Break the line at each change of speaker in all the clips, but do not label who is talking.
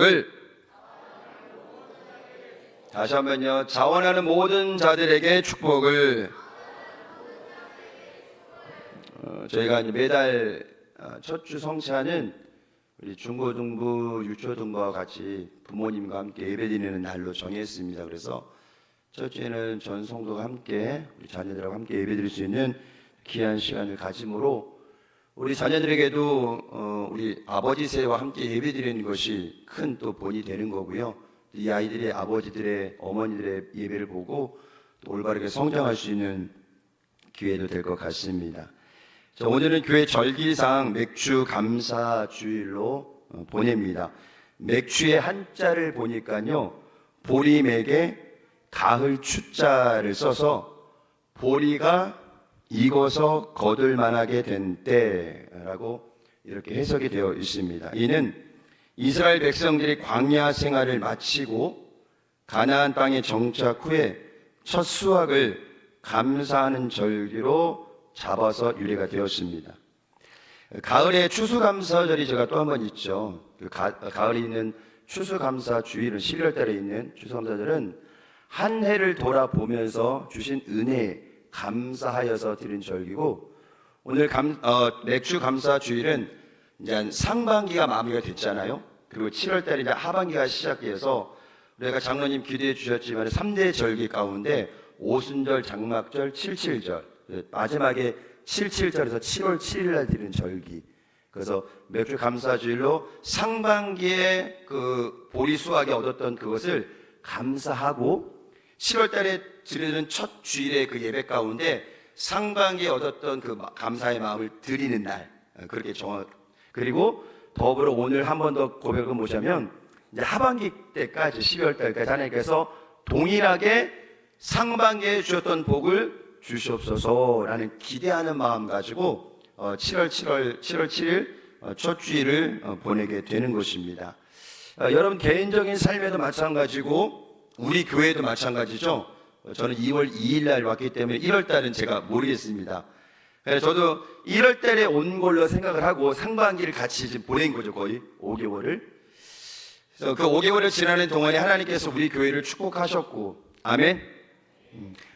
을 다시 한번요. 자원하는 모든 자들에게 축복을. 저희가 이제 매달 첫 주 성찬은 우리 중고등부, 유초등부와 같이 부모님과 함께 예배드리는 날로 정했습니다. 그래서 첫 주에는 전 성도가 함께 우리 자녀들하고 함께 예배드릴 수 있는 귀한 시간을 가짐으로 우리 자녀들에게도 우리 아버지 세대와 함께 예배드리는 것이 큰 또 본이 되는 거고요. 이 아이들의 아버지들의 어머니들의 예배를 보고 또 올바르게 성장할 수 있는 기회도 될 것 같습니다. 자, 오늘은 교회 절기상 맥주 감사 주일로 보냅니다. 맥주의 한자를 보니까요, 보리맥에 가을 추자를 써서 보리가 익어서 거둘 만하게 된 때라고 이렇게 해석이 되어 있습니다. 이는 이스라엘 백성들이 광야 생활을 마치고 가나안 땅에 정착 후에 첫 수확을 감사하는 절기로 잡아서 유래가 되었습니다. 가을에 추수감사절이 제가 또 한 번 있죠. 가을에 있는 추수감사주일은 11월 달에 있는 추수감사절은 한 해를 돌아보면서 주신 은혜에 감사하여서 드린 절기고, 오늘 맥주 감사주일은 이제 상반기가 마무리가 됐잖아요. 그리고 7월 달에 이제 하반기가 시작해서 우리가 장로님 기도해 주셨지만 3대 절기 가운데 오순절, 장막절, 칠칠절, 마지막에 칠칠절에서 7월 7일 날 드리는 절기. 그래서 맥주 감사주일로 상반기에 그 보리 수확에 얻었던 그것을 감사하고, 7월 달에 드리는 첫 주일의 그 예배 가운데 상반기에 얻었던 그 감사의 마음을 드리는 날, 그렇게 그리고 더불어 오늘 한 번 더 고백을 보자면 이제 하반기 때까지 12월 달까지 하나님께서 동일하게 상반기에 주셨던 복을 주시옵소서라는 기대하는 마음 가지고 7월 7일 첫 주일을 보내게 되는 것입니다. 여러분 개인적인 삶에도 마찬가지고 우리 교회도 마찬가지죠. 저는 2월 2일 날 왔기 때문에 1월 달은 제가 모르겠습니다. 그래서 저도 1월 달에 온 걸로 생각을 하고 상반기를 같이 지금 보낸 거죠. 거의 5개월을. 그래서 그 5개월을 지나는 동안에 하나님께서 우리 교회를 축복하셨고, 아멘.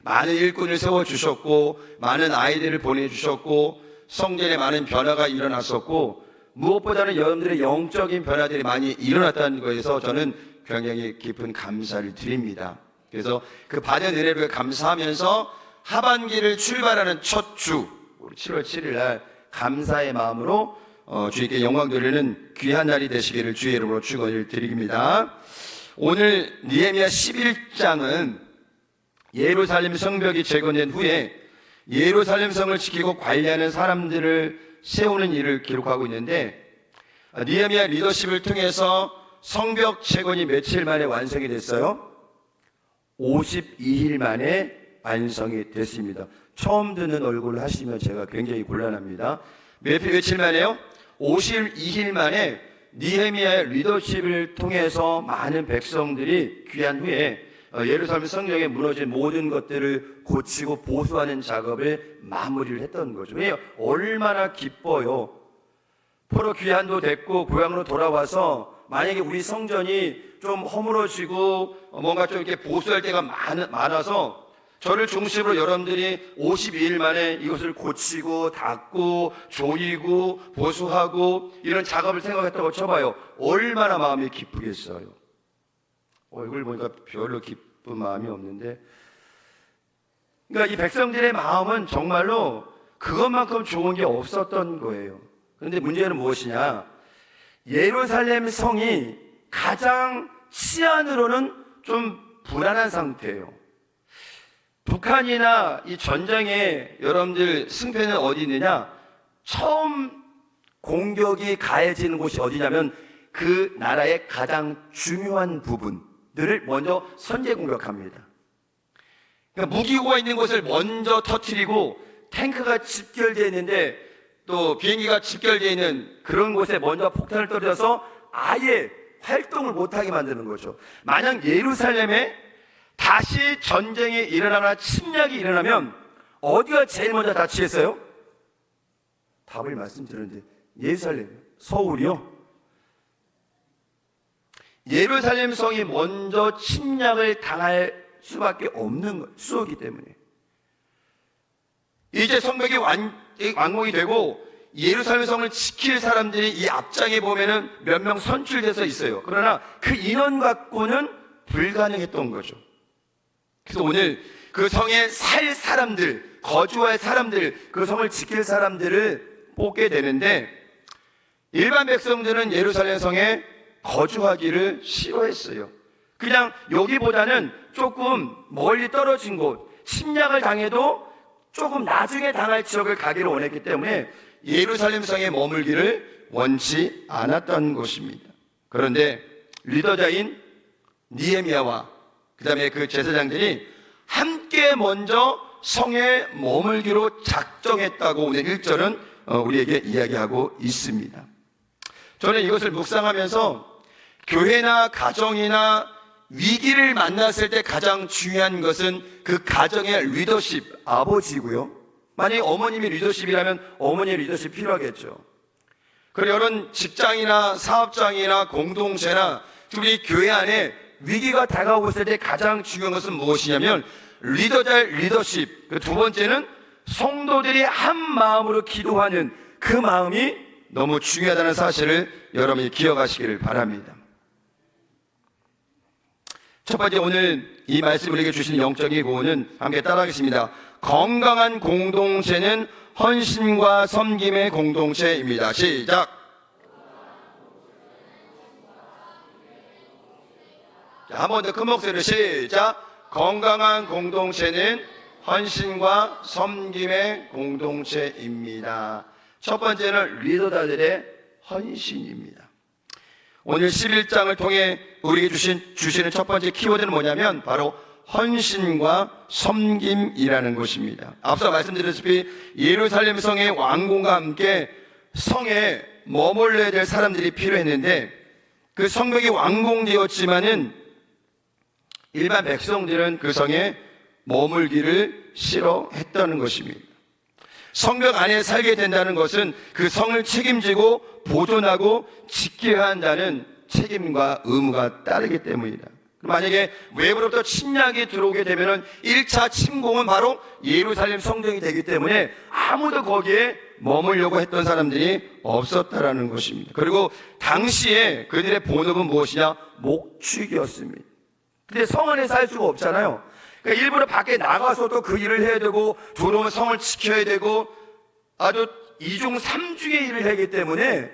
많은 일꾼을 세워주셨고, 많은 아이들을 보내주셨고, 성전에 많은 변화가 일어났었고, 무엇보다는 여러분들의 영적인 변화들이 많이 일어났다는 것에서 저는 굉장히 깊은 감사를 드립니다. 그래서 그 받은 은혜를 감사하면서 하반기를 출발하는 첫 주, 우리 7월 7일 날 감사의 마음으로 주님께 영광 돌리는 귀한 날이 되시기를 주의 이름으로 축원을 드립니다. 오늘 느헤미야 11장은 예루살렘 성벽이 재건된 후에 예루살렘 성을 지키고 관리하는 사람들을 세우는 일을 기록하고 있는데, 느헤미야 리더십을 통해서 성벽 재건이 며칠 만에 완성이 됐어요? 52일 만에 완성이 됐습니다. 처음 듣는 얼굴을 하시면 제가 굉장히 곤란합니다. 며칠 만에요? 52일 만에 느헤미야의 리더십을 통해서 많은 백성들이 귀한 후에 예루살렘 성경에 무너진 모든 것들을 고치고 보수하는 작업을 마무리를 했던 거죠. 얼마나 기뻐요. 포로 귀환도 됐고 고향으로 돌아와서 만약에 우리 성전이 좀 허물어지고 뭔가 좀 이렇게 보수할 때가 많아서 저를 중심으로 여러분들이 52일 만에 이것을 고치고 닦고 조이고 보수하고 이런 작업을 생각했다고 쳐봐요. 얼마나 마음이 기쁘겠어요. 얼굴 보니까 별로 기쁜 마음이 없는데, 그러니까 이 백성들의 마음은 정말로 그것만큼 좋은 게 없었던 거예요. 그런데 문제는 무엇이냐? 예루살렘 성이 가장 치안으로는 좀 불안한 상태예요. 북한이나 이 전쟁에 여러분들 승패는 어디 있느냐? 처음 공격이 가해지는 곳이 어디냐면 그 나라의 가장 중요한 부분들을 먼저 선제 공격합니다. 그러니까 무기고가 있는 곳을 먼저 터뜨리고, 탱크가 집결되어 있는데 또 비행기가 집결되어 있는 그런 곳에 먼저 폭탄을 떨어져서 아예 활동을 못하게 만드는 거죠. 만약 예루살렘에 다시 전쟁이 일어나거나 침략이 일어나면 어디가 제일 먼저 다치겠어요? 답을 말씀드렸는데 예루살렘, 서울이요? 예루살렘 성이 먼저 침략을 당할 수밖에 없는 수호기 때문에 이제 성벽이 완공이 되고 예루살렘 성을 지킬 사람들이 이 앞장에 보면은 몇 명 선출돼서 있어요. 그러나 그 인원 갖고는 불가능했던 거죠. 그래서 오늘 그 성에 살 사람들, 거주할 사람들, 그 성을 지킬 사람들을 뽑게 되는데 일반 백성들은 예루살렘 성에 거주하기를 싫어했어요. 그냥 여기보다는 조금 멀리 떨어진 곳, 침략을 당해도 조금 나중에 당할 지역을 가기를 원했기 때문에 예루살렘 성에 머물기를 원치 않았던 것입니다. 그런데 리더자인 느헤미야와 그 다음에 그 제사장들이 함께 먼저 성에 머물기로 작정했다고 오늘 1절은 우리에게 이야기하고 있습니다. 저는 이것을 묵상하면서 교회나 가정이나 위기를 만났을 때 가장 중요한 것은 그 가정의 리더십, 아버지고요. 만약에 어머님이 리더십이라면 어머니의 리더십 필요하겠죠. 그리고 여러분 직장이나 사업장이나 공동체나 우리 교회 안에 위기가 다가오고 있을 때 가장 중요한 것은 무엇이냐면 리더자의 리더십. 그 두 번째는 성도들이 한 마음으로 기도하는 그 마음이 너무 중요하다는 사실을 여러분이 기억하시기를 바랍니다. 첫 번째 오늘 이 말씀 우리에게 주시는 영적인 교훈은 함께 따라하겠습니다. 건강한 공동체는 헌신과 섬김의 공동체입니다. 시작. 한 번 더 큰 목소리로 시작. 건강한 공동체는 헌신과 섬김의 공동체입니다. 첫 번째는 리더자들의 헌신입니다. 오늘 11장을 통해 우리에게 주시는 첫 번째 키워드는 뭐냐면 바로 헌신과 섬김이라는 것입니다. 앞서 말씀드렸다시피 예루살렘 성의 완공과 함께 성에 머물러야 될 사람들이 필요했는데 그 성벽이 완공되었지만은 일반 백성들은 그 성에 머물기를 싫어했다는 것입니다. 성벽 안에 살게 된다는 것은 그 성을 책임지고 보존하고 지켜야 한다는 책임과 의무가 따르기 때문이다. 만약에 외부로부터 침략이 들어오게 되면 1차 침공은 바로 예루살렘 성전이 되기 때문에 아무도 거기에 머물려고 했던 사람들이 없었다라는 것입니다. 그리고 당시에 그들의 본업은 무엇이냐? 목축이었습니다. 근데 성 안에 살 수가 없잖아요. 그러니까 일부러 밖에 나가서 또 그 일을 해야 되고 들어오면 성을 지켜야 되고 아주 이중 삼중의 일을 하기 때문에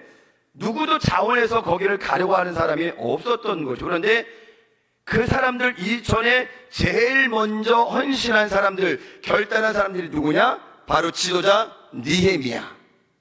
누구도 자원해서 거기를 가려고 하는 사람이 없었던 거죠. 그런데 그 사람들 이전에 제일 먼저 헌신한 사람들, 결단한 사람들이 누구냐? 바로 지도자 느헤미야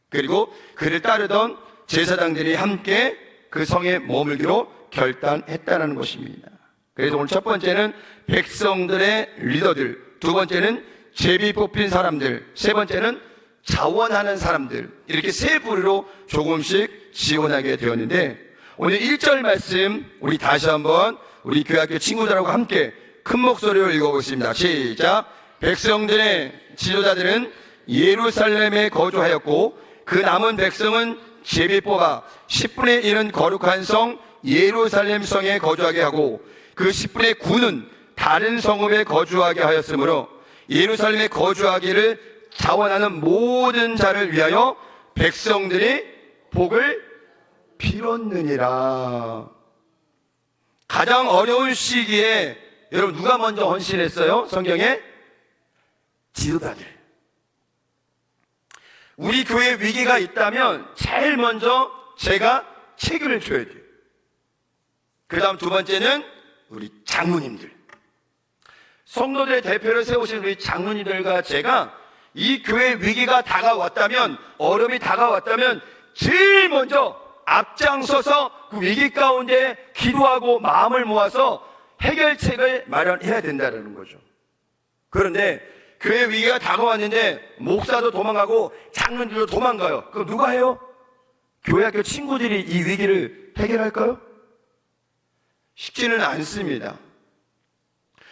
그리고 그를 따르던 제사장들이 함께 그 성에 머물기로 결단했다는 것입니다. 그래서 오늘 첫 번째는 백성들의 리더들, 두 번째는 제비 뽑힌 사람들, 세 번째는 자원하는 사람들, 이렇게 세 부류로 조금씩 지원하게 되었는데 오늘 1절 말씀 우리 다시 한번 우리 교회학교 친구들하고 함께 큰 목소리로 읽어보겠습니다. 시작. 백성들의 지도자들은 예루살렘에 거주하였고 그 남은 백성은 제비 뽑아 10분의 1은 거룩한 성 예루살렘 성에 거주하게 하고 그 10분의 9는 다른 성읍에 거주하게 하였으므로 예루살렘에 거주하기를 자원하는 모든 자를 위하여 백성들이 복을 빌었느니라. 가장 어려운 시기에 여러분 누가 먼저 헌신했어요? 성경에 지도자들. 우리 교회에 위기가 있다면 제일 먼저 제가 책임을 져야 돼요. 그 다음 두 번째는 우리 장로님들, 성도들의 대표를 세우신 우리 장로님들과 제가 이 교회 위기가 다가왔다면, 어려움이 다가왔다면 제일 먼저 앞장서서 그 위기 가운데 기도하고 마음을 모아서 해결책을 마련해야 된다는 거죠. 그런데 교회 위기가 다가왔는데 목사도 도망가고 장로님들도 도망가요. 그럼 누가 해요? 교회학교 친구들이 이 위기를 해결할까요? 쉽지는 않습니다.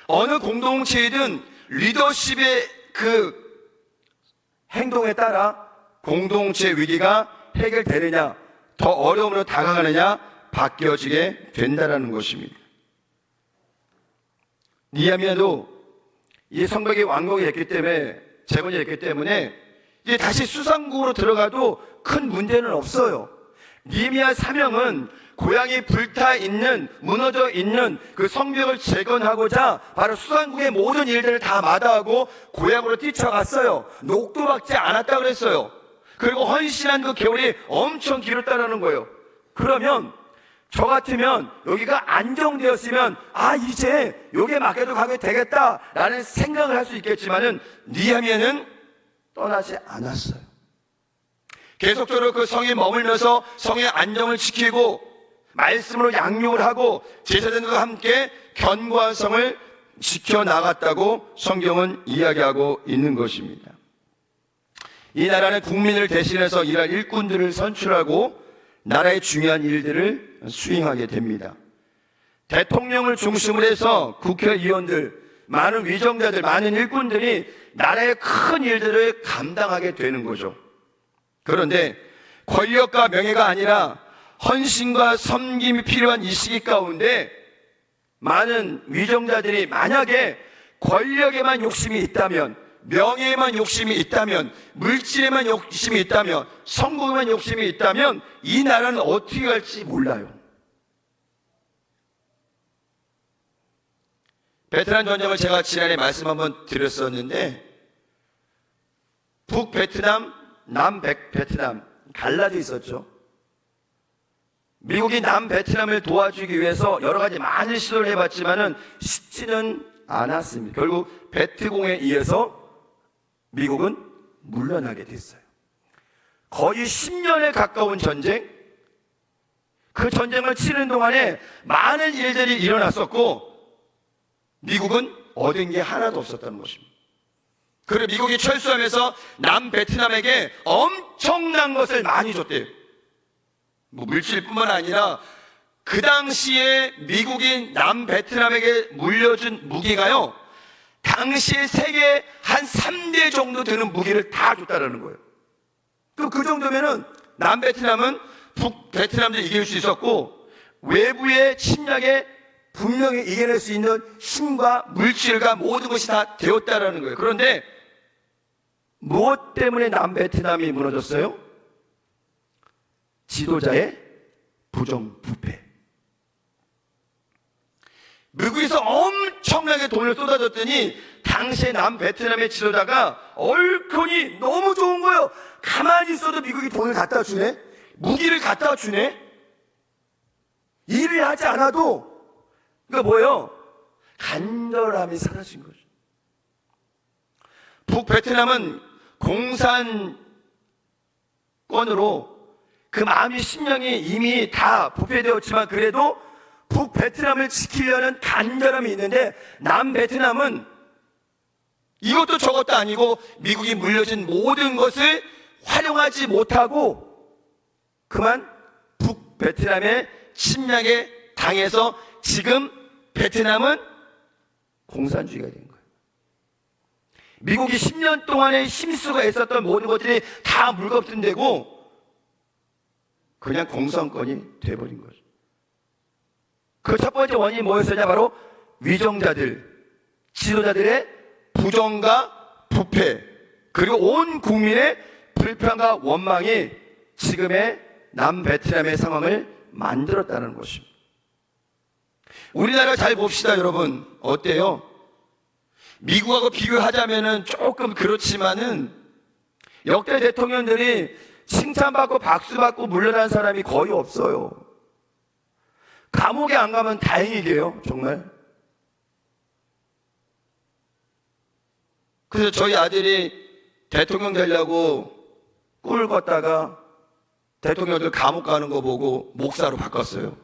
어느 공동체이든 리더십의 그 행동에 따라 공동체 위기가 해결되느냐, 더 어려움으로 다가가느냐, 바뀌어지게 된다라는 것입니다. 느헤미야도 이 성벽이 완공이 됐기 때문에, 재건이 됐기 때문에 이제 다시 수상국으로 들어가도 큰 문제는 없어요. 느헤미야 사명은 고향이 불타 있는, 무너져 있는 그 성벽을 재건하고자 바로 수상국의 모든 일들을 다 마다하고 고향으로 뛰쳐갔어요. 녹도 박지 않았다 그랬어요. 그리고 헌신한 그 겨울이 엄청 길었다라는 거예요. 그러면 저 같으면 여기가 안정되었으면 이제 여기에 맡겨도 가게 되겠다라는 생각을 할 수 있겠지만은 느헤미야는 떠나지 않았어요. 계속적으로 그 성에 머물면서 성의 안정을 지키고 말씀으로 양육을 하고 제사장들과 함께 견고한 성을 지켜나갔다고 성경은 이야기하고 있는 것입니다. 이 나라는 국민을 대신해서 일할 일꾼들을 선출하고 나라의 중요한 일들을 수행하게 됩니다. 대통령을 중심으로 해서 국회의원들, 많은 위정자들, 많은 일꾼들이 나라의 큰 일들을 감당하게 되는 거죠. 그런데 권력과 명예가 아니라 헌신과 섬김이 필요한 이 시기 가운데 많은 위정자들이 만약에 권력에만 욕심이 있다면, 명예에만 욕심이 있다면, 물질에만 욕심이 있다면, 성공에만 욕심이 있다면 이 나라는 어떻게 갈지 몰라요. 베트남 전쟁을 제가 지난해 말씀 한번 드렸었는데, 북베트남, 남베트남 갈라져 있었죠. 미국이 남베트남을 도와주기 위해서 여러 가지 많은 시도를 해봤지만은 쉽지는 않았습니다. 결국 베트공에 의해서 미국은 물러나게 됐어요. 거의 10년에 가까운 전쟁, 그 전쟁을 치는 동안에 많은 일들이 일어났었고 미국은 얻은 게 하나도 없었다는 것입니다. 그리고 미국이 철수하면서 남베트남에게 엄청난 것을 많이 줬대요. 물질뿐만 아니라 그 당시에 미국이 남베트남에게 물려준 무기가요, 당시에 세계 한 3대 정도 되는 무기를 다 줬다라는 거예요. 그 정도면은 남베트남은 북베트남도 이길 수 있었고 외부의 침략에 분명히 이겨낼 수 있는 힘과 물질과 모든 것이 다 되었다라는 거예요. 그런데 무엇 때문에 남베트남이 무너졌어요? 지도자의 부정부패. 미국에서 엄청나게 돈을 쏟아줬더니 당시에 남베트남의 지도자가 얼큰이 너무 좋은 거예요. 가만히 있어도 미국이 돈을 갖다 주네, 무기를 갖다 주네. 일을 하지 않아도 그러니까 뭐예요? 간절함이 사라진 거죠. 북베트남은 공산권으로 그 마음이 심령이 이미 다 부패되었지만 그래도 북베트남을 지키려는 간절함이 있는데 남베트남은 이것도 저것도 아니고 미국이 물려준 모든 것을 활용하지 못하고 그만 북베트남의 침략에 당해서 지금 베트남은 공산주의가 된 거예요. 미국이 10년 동안에 힘쓰고 애썼던 모든 것들이 다 물거품되고 그냥 공산권이 돼버린 거죠. 그 첫 번째 원인이 뭐였었냐? 바로 위정자들, 지도자들의 부정과 부패, 그리고 온 국민의 불평과 원망이 지금의 남베트남의 상황을 만들었다는 것입니다. 우리나라 잘 봅시다, 여러분. 어때요? 미국하고 비교하자면은 조금 그렇지만은 역대 대통령들이 칭찬받고 박수받고 물러난 사람이 거의 없어요. 감옥에 안 가면 다행이게요, 정말. 그래서 저희 아들이 대통령 되려고 꿀 걷다가 대통령들 감옥 가는 거 보고 목사로 바꿨어요.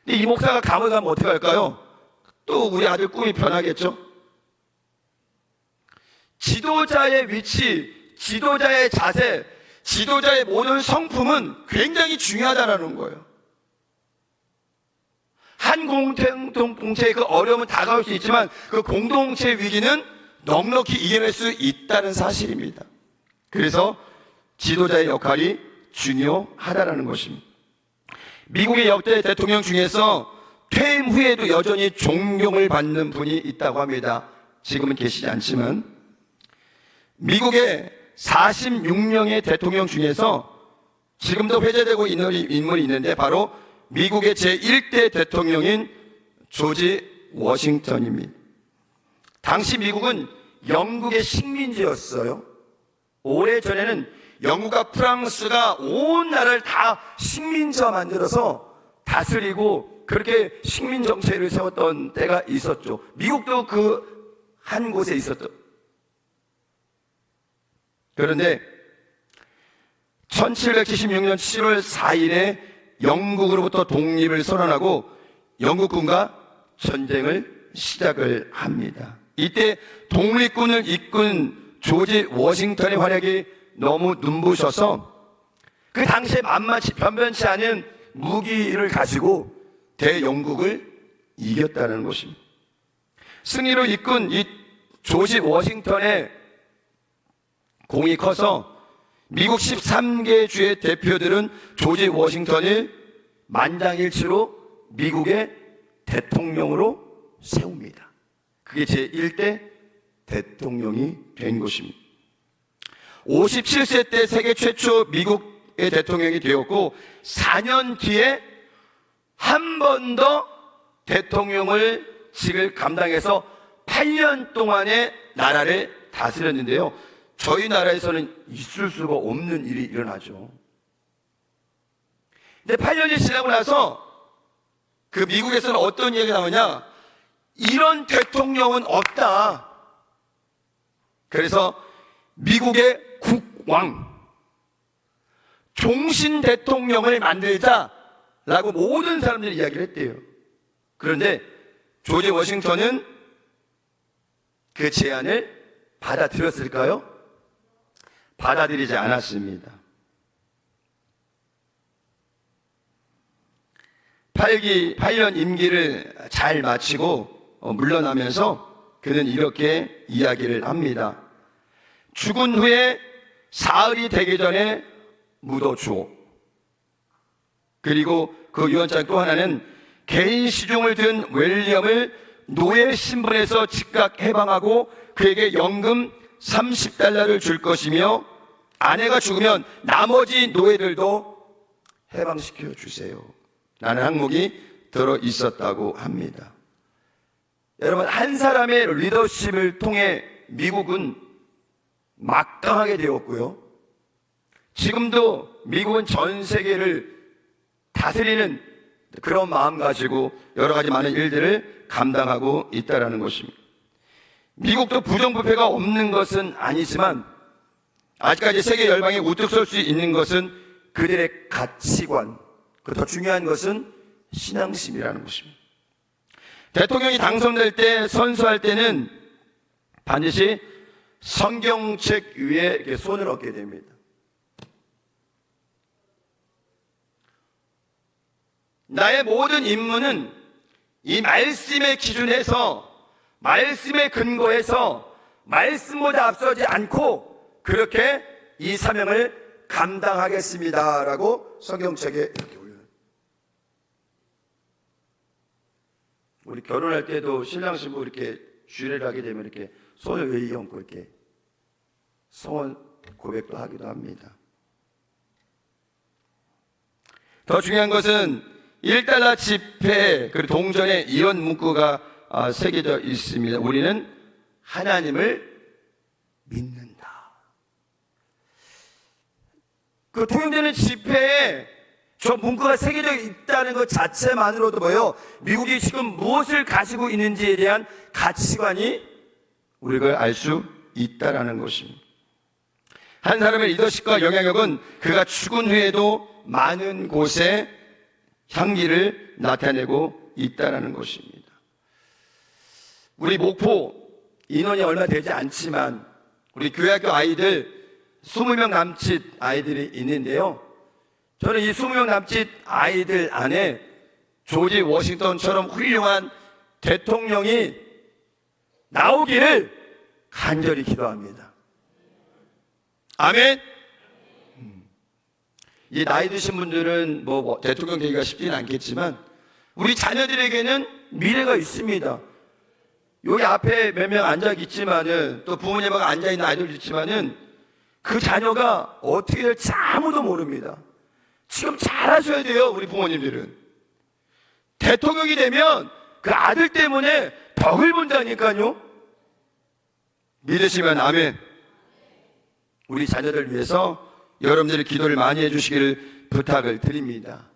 근데 이 목사가 감옥에 가면 어떻게 할까요? 또 우리 아들 꿈이 변하겠죠? 지도자의 위치, 지도자의 자세, 지도자의 모든 성품은 굉장히 중요하다는 거예요. 한 공동체의 그 어려움은 다가올 수 있지만 그 공동체 위기는 넉넉히 이겨낼 수 있다는 사실입니다. 그래서 지도자의 역할이 중요하다는 것입니다. 미국의 역대 대통령 중에서 퇴임 후에도 여전히 존경을 받는 분이 있다고 합니다. 지금은 계시지 않지만 미국의 46명의 대통령 중에서 지금도 회자되고 있는 인물이 있는데 바로 미국의 제1대 대통령인 조지 워싱턴입니다. 당시 미국은 영국의 식민지였어요. 오래전에는 영국과 프랑스가 온 나라를 다 식민지화 만들어서 다스리고 그렇게 식민 정책을 세웠던 때가 있었죠. 미국도 그 한 곳에 있었죠. 그런데 1776년 7월 4일에 영국으로부터 독립을 선언하고 영국군과 전쟁을 시작을 합니다. 이때 독립군을 이끈 조지 워싱턴의 활약이 너무 눈부셔서 그 당시에 만만치 변변치 않은 무기를 가지고 대영국을 이겼다는 것입니다. 승리로 이끈 이 조지 워싱턴의 공이 커서 미국 13개 주의 대표들은 조지 워싱턴을 만장일치로 미국의 대통령으로 세웁니다. 그게 제1대 대통령이 된 것입니다. 57세 때 세계 최초 미국의 대통령이 되었고 4년 뒤에 한 번 더 대통령을 직을 감당해서 8년 동안의 나라를 다스렸는데요. 저희 나라에서는 있을 수가 없는 일이 일어나죠. 근데 8년이 지나고 나서 그 미국에서는 어떤 얘기가 나오냐? 이런 대통령은 없다. 그래서 미국의 국왕, 종신 대통령을 만들자라고 모든 사람들이 이야기를 했대요. 그런데 조지 워싱턴은 그 제안을 받아들였을까요? 받아들이지 않았습니다. 8년 임기를 잘 마치고 물러나면서 그는 이렇게 이야기를 합니다. 죽은 후에 사흘이 되기 전에 묻어주오. 그리고 그 유언장 또 하나는 개인 시중을 든 윌리엄을 노예 신분에서 즉각 해방하고 그에게 연금 30달러를 줄 것이며 아내가 죽으면 나머지 노예들도 해방시켜 주세요. 라는 항목이 들어 있었다고 합니다. 여러분, 한 사람의 리더십을 통해 미국은 막강하게 되었고요. 지금도 미국은 전 세계를 다스리는 그런 마음 가지고 여러 가지 많은 일들을 감당하고 있다는 것입니다. 미국도 부정부패가 없는 것은 아니지만 아직까지 세계 열방에 우뚝 설 수 있는 것은 그들의 가치관, 더 중요한 것은 신앙심이라는 것입니다. 대통령이 당선될 때, 선수할 때는 반드시 성경책 위에 손을 얹게 됩니다. 나의 모든 임무는 이 말씀에 기준해서, 말씀에 근거해서 말씀보다 앞서지 않고 그렇게 이 사명을 감당하겠습니다라고 성경책에 이렇게 올려요. 우리 결혼할 때도 신랑 신부 이렇게 주례를 하게 되면 이렇게 손을 의에 얹고 이렇게 성원 고백도 하기도 합니다. 더 중요한 것은 1달러 지폐 그리고 동전에 이런 문구가 새겨져 있습니다. 우리는 하나님을 믿는다. 그 통용되는 지폐에 저 문구가 새겨져 있다는 것 자체만으로도 뭐예요? 미국이 지금 무엇을 가지고 있는지에 대한 가치관이 우리가 알 수 있다라는 것입니다. 한 사람의 리더십과 영향력은 그가 죽은 후에도 많은 곳에 향기를 나타내고 있다는 것입니다. 우리 목포 인원이 얼마 되지 않지만 우리 교회학교 아이들 20명 남짓 아이들이 있는데요. 저는 이 20명 남짓 아이들 안에 조지 워싱턴처럼 훌륭한 대통령이 나오기를 간절히 기도합니다. 아멘. 이 나이 드신 분들은 뭐 대통령 되기가 쉽지는 않겠지만 우리 자녀들에게는 미래가 있습니다. 여기 앞에 몇 명 앉아 있지만은 또 부모님하고 앉아 있는 아이들도 있지만은 그 자녀가 어떻게 될지 아무도 모릅니다. 지금 잘하셔야 돼요, 우리 부모님들은. 대통령이 되면 그 아들 때문에 덕을 본다니까요. 믿으시면 아멘. 우리 자녀들 위해서 여러분들이 기도를 많이 해주시기를 부탁을 드립니다.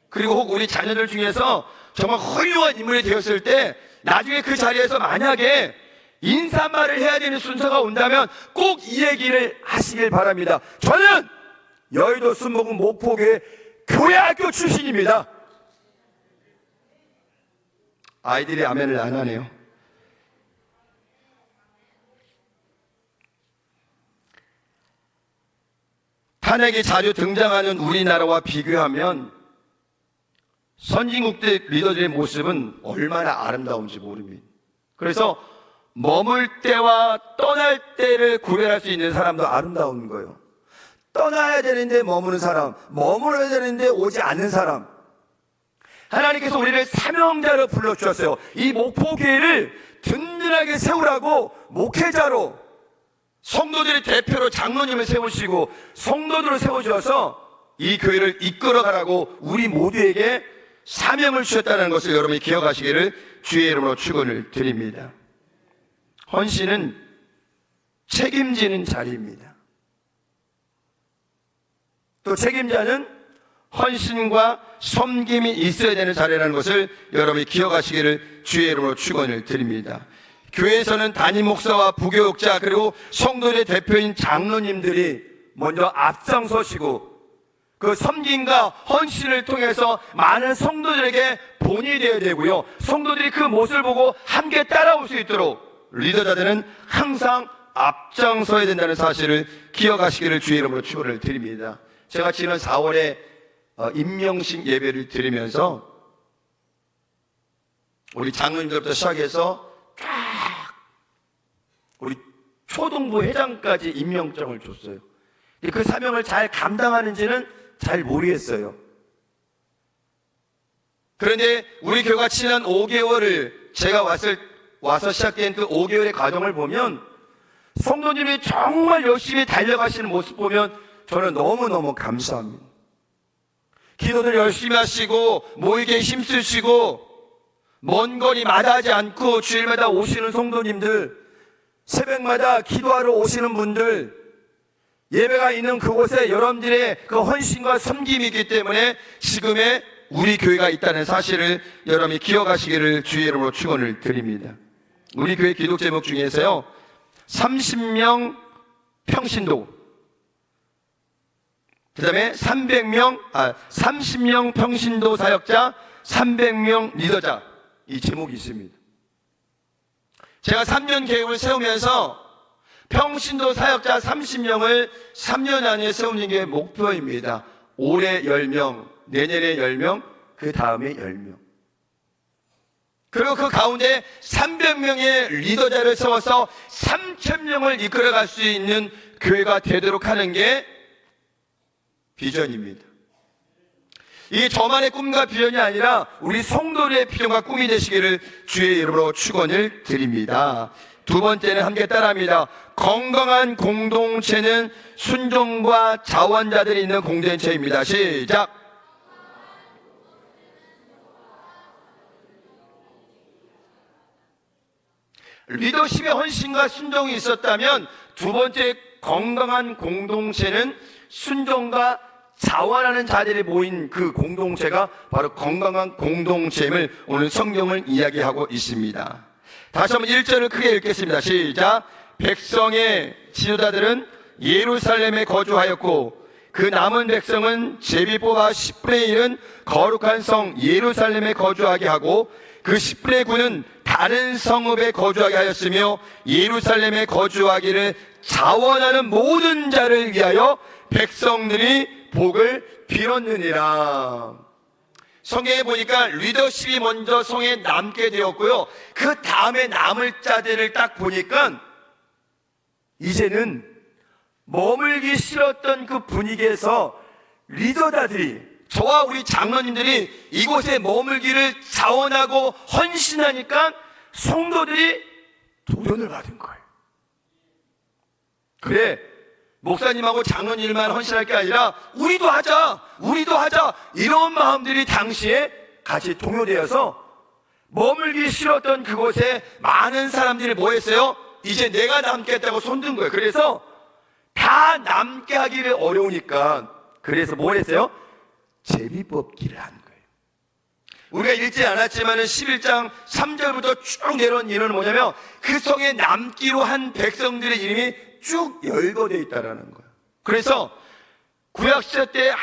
그리고 혹 우리 자녀들 중에서 정말 훌륭한 인물이 되었을 때 나중에 그 자리에서 만약에 인사말을 해야 되는 순서가 온다면 꼭 이 얘기를 하시길 바랍니다. 저는 여의도 순복음 목포교회 교회학교 출신입니다. 아이들이 아멘을 안 하네요. 탄핵이 자주 등장하는 우리나라와 비교하면 선진국들 리더들의 모습은 얼마나 아름다운지 모릅니다. 그래서 머물 때와 떠날 때를 구별할 수 있는 사람도 아름다운 거예요. 떠나야 되는데 머무는 사람, 머물러야 되는데 오지 않는 사람. 하나님께서 우리를 사명자로 불러주셨어요. 이 목포교회를 든든하게 세우라고 목회자로, 성도들의 대표로 장로님을 세우시고 성도들을 세워주셔서 이 교회를 이끌어가라고 우리 모두에게 사명을 주셨다는 것을 여러분이 기억하시기를 주의 이름으로 축원을 드립니다. 헌신은 책임지는 자리입니다. 또 책임자는 헌신과 섬김이 있어야 되는 자리라는 것을 여러분이 기억하시기를 주의 이름으로 축원을 드립니다. 교회에서는 담임 목사와 부교육자 그리고 성도들의 대표인 장로님들이 먼저 앞장서시고 그 섬김과 헌신을 통해서 많은 성도들에게 본이 되어야 되고요. 성도들이 그 모습을 보고 함께 따라올 수 있도록 리더자들은 항상 앞장서야 된다는 사실을 기억하시기를 주의 이름으로 축원을 드립니다. 제가 지난 4월에 임명식 예배를 드리면서 우리 장로님들부터 시작해서 쫙 우리 초등부 회장까지 임명장을 줬어요. 그 사명을 잘 감당하는지는 잘 모르겠어요. 그런데 우리 교회가 지난 5개월을 제가 와서 시작된 그 5개월의 과정을 보면 성도님이 정말 열심히 달려가시는 모습 보면 저는 너무너무 감사합니다. 기도들 열심히 하시고 모이게 힘쓰시고 먼 거리 마다하지 않고 주일마다 오시는 성도님들, 새벽마다 기도하러 오시는 분들, 예배가 있는 그곳에 여러분들의 그 헌신과 섬김이 있기 때문에 지금의 우리 교회가 있다는 사실을 여러분이 기억하시기를 주의 이름으로 축원을 드립니다. 우리 교회 기독 제목 중에서요 30명 평신도, 그 다음에 30명 평신도 사역자, 300명 리더자, 이 제목이 있습니다. 제가 3년 계획을 세우면서 평신도 사역자 30명을 3년 안에 세우는 게 목표입니다. 올해 10명, 내년에 10명, 그 다음에 10명. 그리고 그 가운데 300명의 리더자를 세워서 3,000명을 이끌어갈 수 있는 교회가 되도록 하는 게 비전입니다. 이게 저만의 꿈과 비전이 아니라 우리 성도들의 비전과 꿈이 되시기를 주의 이름으로 축원을 드립니다. 두 번째는 함께 따라합니다. 건강한 공동체는 순종과 자원자들이 있는 공동체입니다. 시작. 리더십의 헌신과 순종이 있었다면 두 번째 건강한 공동체는 순종과 자원하는 자들이 모인 그 공동체가 바로 건강한 공동체임을 오늘 성경을 이야기하고 있습니다. 다시 한번 1절을 크게 읽겠습니다. 시작. 백성의 지도자들은 예루살렘에 거주하였고 그 남은 백성은 제비 뽑아 10분의 1은 거룩한 성 예루살렘에 거주하게 하고 그 10분의 9는 다른 성읍에 거주하게 하였으며 예루살렘에 거주하기를 자원하는 모든 자를 위하여 백성들이 복을 빌었느니라. 성경에 보니까 리더십이 먼저 성에 남게 되었고요. 그 다음에 남을 자들을 딱 보니까 이제는 머물기 싫었던 그 분위기에서 리더다들이, 저와 우리 장로님들이 이곳에 머물기를 자원하고 헌신하니까 성도들이 도전을 받은 거예요. 그래, 목사님하고 장로님만 헌신할 게 아니라 우리도 하자 이런 마음들이 당시에 같이 동요되어서 머물기 싫었던 그곳에 많은 사람들이 뭐 했어요? 이제 내가 남겠다고 손든 거예요. 그래서 다 남게 하기를 어려우니까, 그래서 뭘 했어요? 제비뽑기를 한 거예요. 우리가 읽지 않았지만 11장 3절부터 쭉 내려온 인원은 뭐냐면 그 성에 남기로 한 백성들의 이름이 쭉 열거되어 있다라는 거예요. 그래서 구약시대 때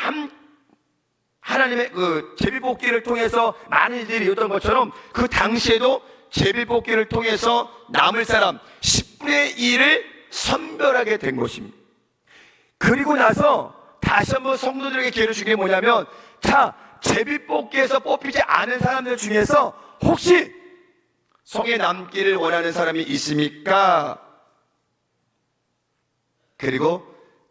하나님의 그 제비뽑기를 통해서 많은 일들이 있었던 것처럼 그 당시에도 제비뽑기를 통해서 남을 사람 10분의 1을 선별하게 된 것입니다. 그리고 나서 다시 한번 성도들에게 기회를 준 게 뭐냐면, 자, 제비뽑기에서 뽑히지 않은 사람들 중에서 혹시 성에 남기를 원하는 사람이 있습니까? 그리고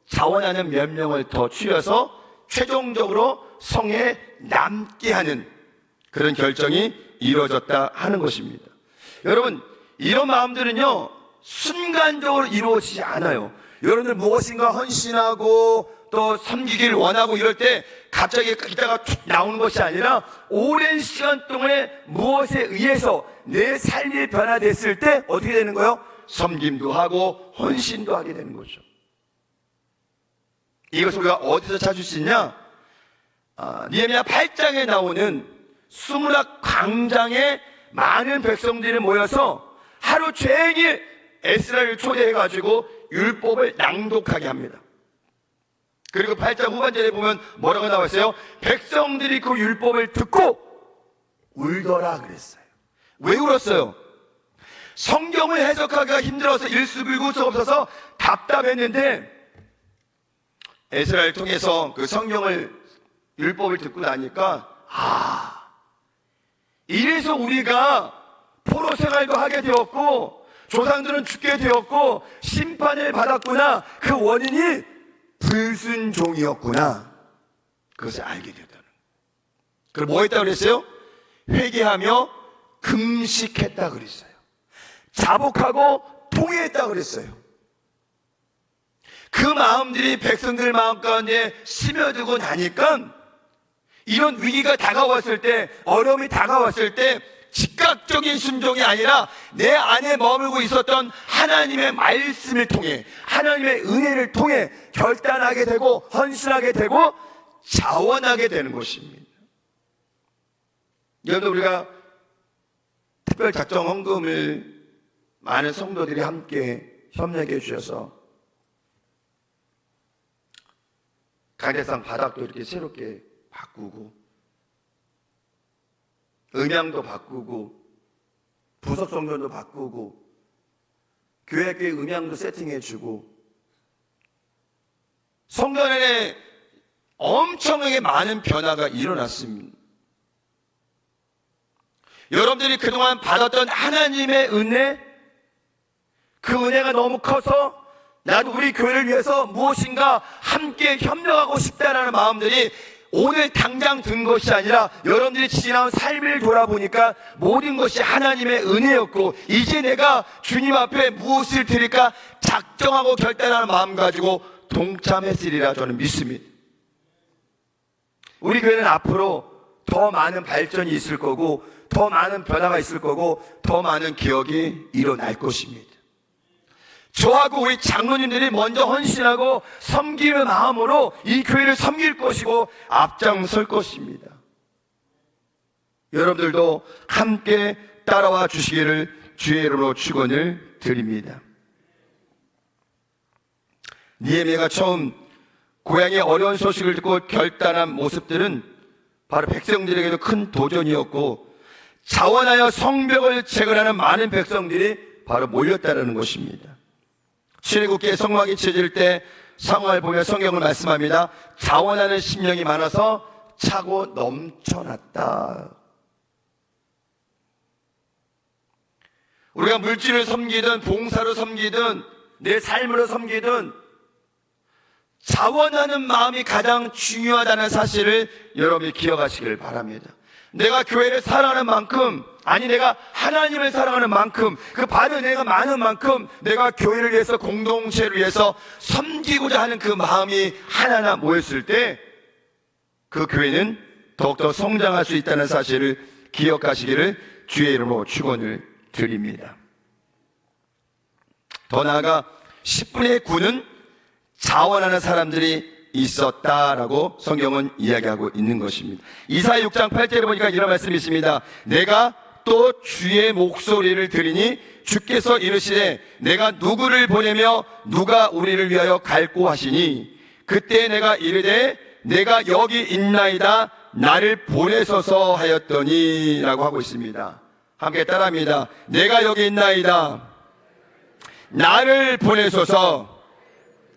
자원하는 몇 명을 더 추려서 최종적으로 성에 남게 하는 그런 결정이 이루어졌다 하는 것입니다. 여러분, 이런 마음들은요 순간적으로 이루어지지 않아요. 여러분들 무엇인가 헌신하고 또 섬기기를 원하고 이럴 때 갑자기 이따가 툭 나오는 것이 아니라 오랜 시간 동안에 무엇에 의해서 내 삶이 변화됐을 때 어떻게 되는 거예요? 섬김도 하고 헌신도 하게 되는 거죠. 이것을 우리가 어디서 찾을 수 있냐? 느헤미야 8장에 나오는 수문학 광장에 많은 백성들이 모여서 하루 종일 에스라를 초대해가지고 율법을 낭독하게 합니다. 그리고 8장 후반절에 보면 뭐라고 나왔어요? 백성들이 그 율법을 듣고 울더라 그랬어요. 왜 울었어요? 성경을 해석하기가 힘들어서 일수불구수 없어서 답답했는데 에스라를 통해서 그 율법을 듣고 나니까 이래서 우리가 포로 생활도 하게 되었고 조상들은 죽게 되었고 심판을 받았구나. 그 원인이 불순종이었구나. 그것을 알게 되었다는. 그걸 뭐 했다고 그랬어요? 회개하며 금식했다 그랬어요. 자복하고 통회했다 그랬어요. 그 마음들이 백성들 마음 가운데 스며들고 나니까 이런 위기가 다가왔을 때, 어려움이 다가왔을 때 즉각적인 순종이 아니라 내 안에 머물고 있었던 하나님의 말씀을 통해, 하나님의 은혜를 통해 결단하게 되고 헌신하게 되고 자원하게 되는 것입니다. 여러분, 우리가 특별작정 헌금을 많은 성도들이 함께 협력해 주셔서 강대상 바닥도 이렇게 새롭게 바꾸고 음향도 바꾸고 부석성전도 바꾸고 교회 음향도 세팅해주고 성전 안에 엄청나게 많은 변화가 일어났습니다. 여러분들이 그동안 받았던 하나님의 은혜, 그 은혜가 너무 커서 나도 우리 교회를 위해서 무엇인가 함께 협력하고 싶다라는 마음들이 오늘 당장 든 것이 아니라 여러분들이 지나온 삶을 돌아보니까 모든 것이 하나님의 은혜였고 이제 내가 주님 앞에 무엇을 드릴까 작정하고 결단하는 마음 가지고 동참했으리라 저는 믿습니다. 우리 교회는 앞으로 더 많은 발전이 있을 거고 더 많은 변화가 있을 거고 더 많은 기억이 일어날 것입니다. 저하고 우리 장로님들이 먼저 헌신하고 섬기는 마음으로 이 교회를 섬길 것이고 앞장설 것입니다. 여러분들도 함께 따라와 주시기를 주의 이름으로 축원을 드립니다. 느헤미야가 처음 고향의 어려운 소식을 듣고 결단한 모습들은 바로 백성들에게도 큰 도전이었고 자원하여 성벽을 재건하는 많은 백성들이 바로 몰렸다는 것입니다. 출애굽기의 성막이 지어질 때 상황을 보며 성경을 말씀합니다. 자원하는 심령이 많아서 차고 넘쳐났다. 우리가 물질을 섬기든 봉사로 섬기든 내 삶으로 섬기든 자원하는 마음이 가장 중요하다는 사실을 여러분이 기억하시길 바랍니다. 내가 교회를 사랑하는 만큼, 아니 내가 하나님을 사랑하는 만큼, 그 받은 내가 많은 만큼 내가 교회를 위해서, 공동체를 위해서 섬기고자 하는 그 마음이 하나하나 모였을 때 그 교회는 더욱더 성장할 수 있다는 사실을 기억하시기를 주의 이름으로 축원을 드립니다. 더 나아가 10분의 9는 자원하는 사람들이 있었다라고 성경은 이야기하고 있는 것입니다. 이사야 6장 8절에 보니까 이런 말씀이 있습니다. 내가 또 주의 목소리를 들으니 주께서 이르시되 내가 누구를 보내며 누가 우리를 위하여 갈고 하시니 그때 내가 이르되 내가 여기 있나이다 나를 보내소서 하였더니 라고 하고 있습니다. 함께 따라합니다. 내가 여기 있나이다 나를 보내소서.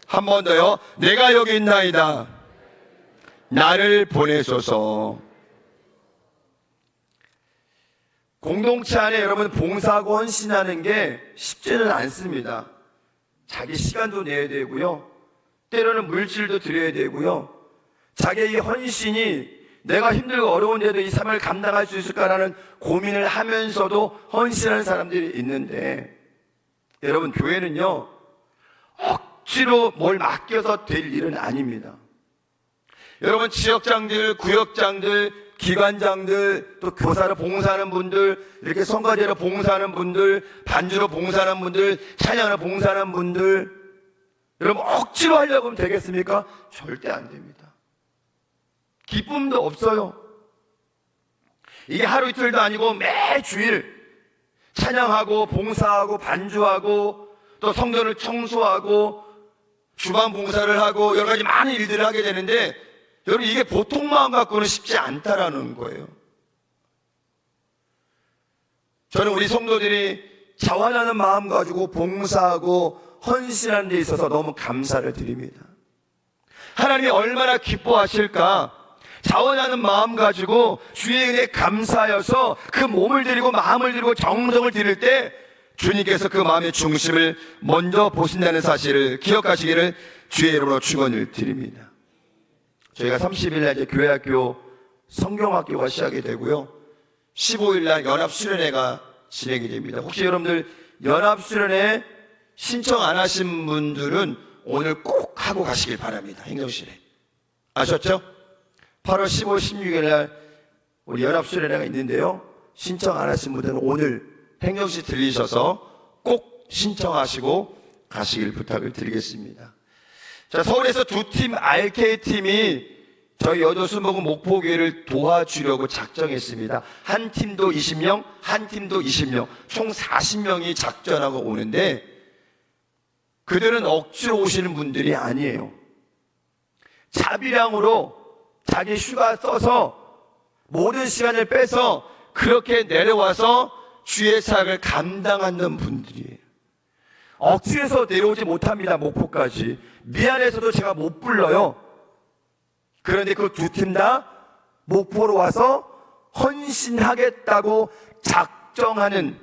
한 번 더요. 내가 여기 있나이다 나를 보내소서. 공동체 안에 여러분 봉사하고 헌신하는 게 쉽지는 않습니다. 자기 시간도 내야 되고요, 때로는 물질도 드려야 되고요, 자기의 이 헌신이 내가 힘들고 어려운데도 이 삶을 감당할 수 있을까라는 고민을 하면서도 헌신하는 사람들이 있는데, 여러분 교회는요 억지로 뭘 맡겨서 될 일은 아닙니다. 여러분 지역장들, 구역장들, 기관장들, 또 교사로 봉사하는 분들, 이렇게 성가대로 봉사하는 분들, 반주로 봉사하는 분들, 찬양으로 봉사하는 분들, 여러분 억지로 하려고 하면 되겠습니까? 절대 안 됩니다. 기쁨도 없어요. 이게 하루 이틀도 아니고 매주일 찬양하고 봉사하고 반주하고 또 성전을 청소하고 주방 봉사를 하고 여러 가지 많은 일들을 하게 되는데, 여러분 이게 보통 마음 갖고는 쉽지 않다라는 거예요. 저는 우리 성도들이 자원하는 마음 가지고 봉사하고 헌신하는 데 있어서 너무 감사를 드립니다. 하나님이 얼마나 기뻐하실까. 자원하는 마음 가지고 주의 은혜에 감사하여서 그 몸을 드리고 마음을 드리고 정성을 드릴 때 주님께서 그 마음의 중심을 먼저 보신다는 사실을 기억하시기를 주의 이름으로 축원을 드립니다. 저희가 30일 날 이제 교회학교 성경학교가 시작이 되고요, 15일 날 연합수련회가 진행이 됩니다. 혹시 여러분들 연합수련회 신청 안 하신 분들은 오늘 꼭 하고 가시길 바랍니다. 행정실에. 아셨죠? 8월 15, 16일 날 우리 연합수련회가 있는데요, 신청 안 하신 분들은 오늘 행정실 들리셔서 꼭 신청하시고 가시길 부탁을 드리겠습니다. 자, 서울에서 두 팀, RK팀이 저희 여도수목은 목포교회를 도와주려고 작정했습니다. 한 팀도 20명, 한 팀도 20명, 총 40명이 작전하고 오는데, 그들은 억지로 오시는 분들이 아니에요. 자비량으로 자기 휴가 써서 모든 시간을 빼서 그렇게 내려와서 주의 사역을 감당하는 분들이에요. 억지해서 내려오지 못합니다. 목포까지. 미안해서도 제가 못 불러요. 그런데 그 두 팀 다 목포로 와서 헌신하겠다고 작정하는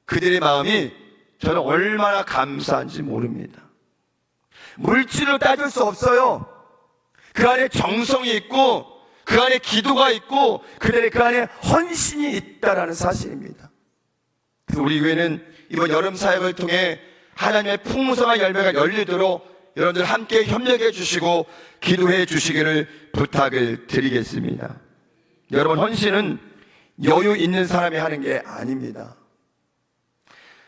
그들의 마음이 저는 얼마나 감사한지 모릅니다. 물질로 따질 수 없어요. 그 안에 정성이 있고 그 안에 기도가 있고 그들의 그 안에 헌신이 있다라는 사실입니다. 그래서 우리 교회는 이번 여름 사역을 통해 하나님의 풍성한 열매가 열리도록 여러분들 함께 협력해 주시고 기도해 주시기를 부탁을 드리겠습니다. 여러분, 헌신은 여유 있는 사람이 하는 게 아닙니다.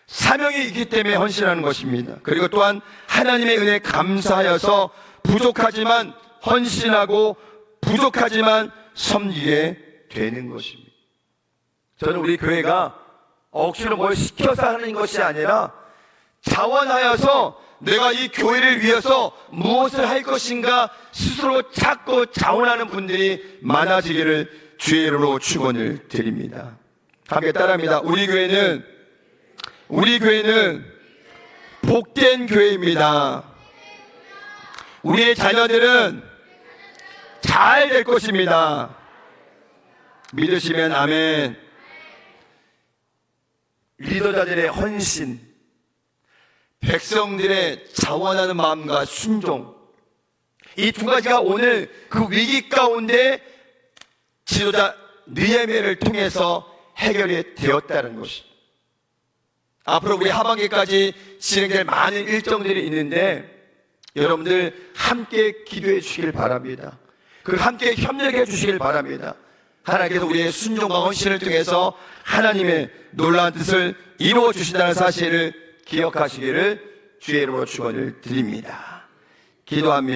사명이 있기 때문에 헌신하는 것입니다. 그리고 또한 하나님의 은혜에 감사하여서 부족하지만 헌신하고 부족하지만 섬기게 되는 것입니다. 저는 우리 교회가 억지로 뭘 시켜서 하는 것이 아니라 자원하여서 내가 이 교회를 위해서 무엇을 할 것인가 스스로 찾고 자원하는 분들이 많아지기를 주의 이름으로 축원을 드립니다. 함께 따라합니다. 우리 교회는 복된 교회입니다. 우리의 자녀들은 잘 될 것입니다. 믿으시면 아멘. 리더자들의 헌신, 백성들의 자원하는 마음과 순종, 이 두 가지가 오늘 그 위기 가운데 지도자 느헤미야를 통해서 해결이 되었다는 것입니다. 앞으로 우리 하반기까지 진행될 많은 일정들이 있는데 여러분들 함께 기도해 주시길 바랍니다. 그리고 함께 협력해 주시길 바랍니다. 하나님께서 우리의 순종과 헌신을 통해서 하나님의 놀라운 뜻을 이루어 주신다는 사실을 기억하시기를 주의 이름으로 축원을 드립니다. 기도합니다.